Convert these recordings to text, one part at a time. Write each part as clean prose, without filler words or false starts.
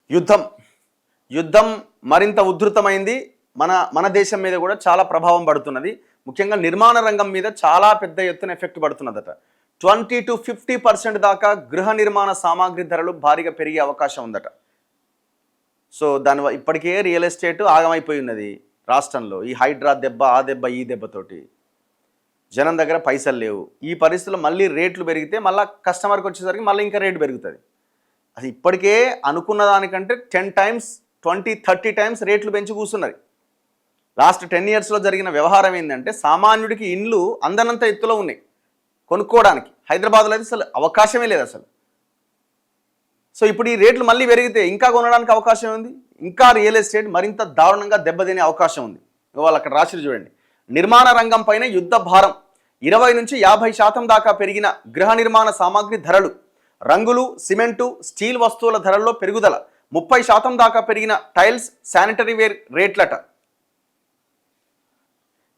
యుద్ధం యుద్ధం మరింత ఉధృతమైంది. మన దేశం మీద కూడా చాలా ప్రభావం పడుతున్నది. ముఖ్యంగా నిర్మాణ రంగం మీద చాలా పెద్ద ఎత్తున ఎఫెక్ట్ పడుతున్నదట. 20 to 50% దాకా గృహ నిర్మాణ సామాగ్రి ధరలు భారీగా పెరిగే అవకాశం ఉందట. సో దాని ఇప్పటికే రియల్ ఎస్టేట్ ఆగమైపోయి ఉన్నది రాష్ట్రంలో. ఈ హైడ్రా దెబ్బ, ఆ దెబ్బ, ఈ దెబ్బతోటి జనం దగ్గర పైసలు లేవు. ఈ పరిస్థితుల్లో మళ్ళీ రేట్లు పెరిగితే మళ్ళీ కస్టమర్కి వచ్చేసరికి మళ్ళీ ఇంకా రేటు పెరుగుతుంది. అది ఇప్పటికే అనుకున్న దానికంటే 10 times 20 30 times రేట్లు పెంచి కూర్చున్నది. లాస్ట్ 10 yearsలో జరిగిన వ్యవహారం ఏంటంటే సామాన్యుడికి ఇండ్లు అందనంత ఎత్తులో ఉన్నాయి కొనుక్కోవడానికి. హైదరాబాద్లో అయితే అసలు అవకాశమే లేదు అసలు. సో ఇప్పుడు ఈ రేట్లు మళ్ళీ పెరిగితే ఇంకా కొనడానికి అవకాశం ఉంది. ఇంకా రియల్ ఎస్టేట్ మరింత దారుణంగా దెబ్బతినే అవకాశం ఉంది. వాళ్ళు అక్కడ రాసి చూడండి. నిర్మాణ రంగం పైన యుద్ధ భారం. 20 నుంచి 50% దాకా పెరిగిన గృహ నిర్మాణ సామాగ్రి ధరలు. రంగులు, సిమెంటు, స్టీల్ వస్తువుల ధరల్లో పెరుగుదల. 30% దాకా పెరిగిన టైల్స్, శానిటరీ వేర్ రేట్లట.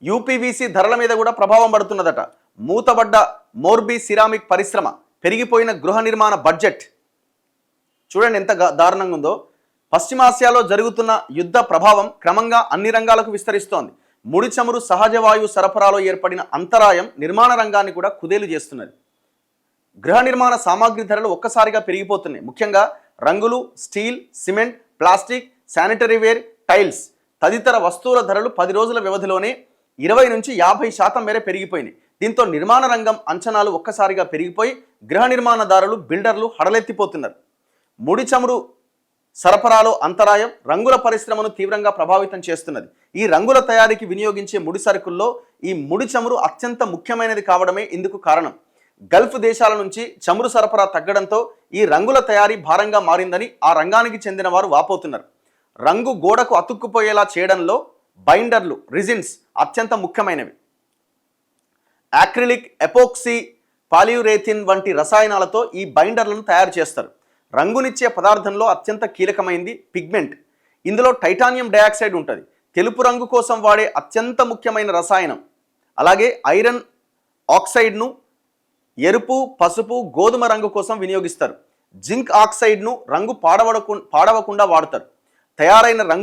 యూపీవీసీ ధరల మీద కూడా ప్రభావం పడుతున్నదట. మూతబడ్డ మోర్బీ సిరామిక్ పరిశ్రమ, పెరిగిపోయిన గృహ నిర్మాణ బడ్జెట్. చూడండి ఎంత దారుణంగా ఉందో. పశ్చిమాసియాలో జరుగుతున్న యుద్ధ ప్రభావం క్రమంగా అన్ని రంగాలకు విస్తరిస్తోంది. ముడి చమురు, సహజ వాయువు సరఫరాలో ఏర్పడిన అంతరాయం నిర్మాణ రంగాన్ని కూడా కుదేలు చేస్తున్నది. గృహ నిర్మాణ సామాగ్రి ధరలు ఒక్కసారిగా పెరిగిపోతున్నాయి. ముఖ్యంగా రంగులు, steel, cement, plastic, sanitary ware, tiles తదితర వస్తువుల ధరలు 10 రోజుల వ్యవధిలోనే 20 నుంచి 50% మేర పెరిగిపోయినాయి. దీంతో నిర్మాణ రంగం అంచనాలు ఒక్కసారిగా పెరిగిపోయి గృహ నిర్మాణదారులు, బిల్డర్లు హడలెత్తిపోతున్నారు. ముడి చమురు సరఫరాలో అంతరాయం రంగుల పరిశ్రమను తీవ్రంగా ప్రభావితం చేస్తున్నది. ఈ రంగుల తయారీకి వినియోగించే ముడి సరుకుల్లో ఈ ముడి చమురు అత్యంత ముఖ్యమైనది కావడమే ఇందుకు కారణం. గల్ఫ్ దేశాల నుంచి చమురు సరఫరా తగ్గడంతో ఈ రంగుల తయారీ భారంగా మారిందని ఆ రంగానికి చెందిన వారు వాపోతున్నారు. రంగు గోడకు అతుక్కుపోయేలా చేయడంలో బైండర్లు, రిజిన్స్ అత్యంత ముఖ్యమైనవి. యాక్రిలిక్, ఎపోక్సీ, పాలియురేథిన్ వంటి రసాయనాలతో ఈ బైండర్లను తయారు చేస్తారు. రంగునిచ్చే పదార్థంలో అత్యంత కీలకమైంది పిగ్మెంట్. ఇందులో టైటానియం డయాక్సైడ్ ఉంటుంది. తెలుపు రంగు కోసం వాడే అత్యంత ముఖ్యమైన రసాయనం. అలాగే ఐరన్ ఆక్సైడ్ను ఎరుపు, పసుపు, గోధుమ రంగు కోసం వినియోగిస్తారు. జింక్ ఆక్సైడ్ను రంగు పాడవకుండా వాడతారు. తయారైన రంగు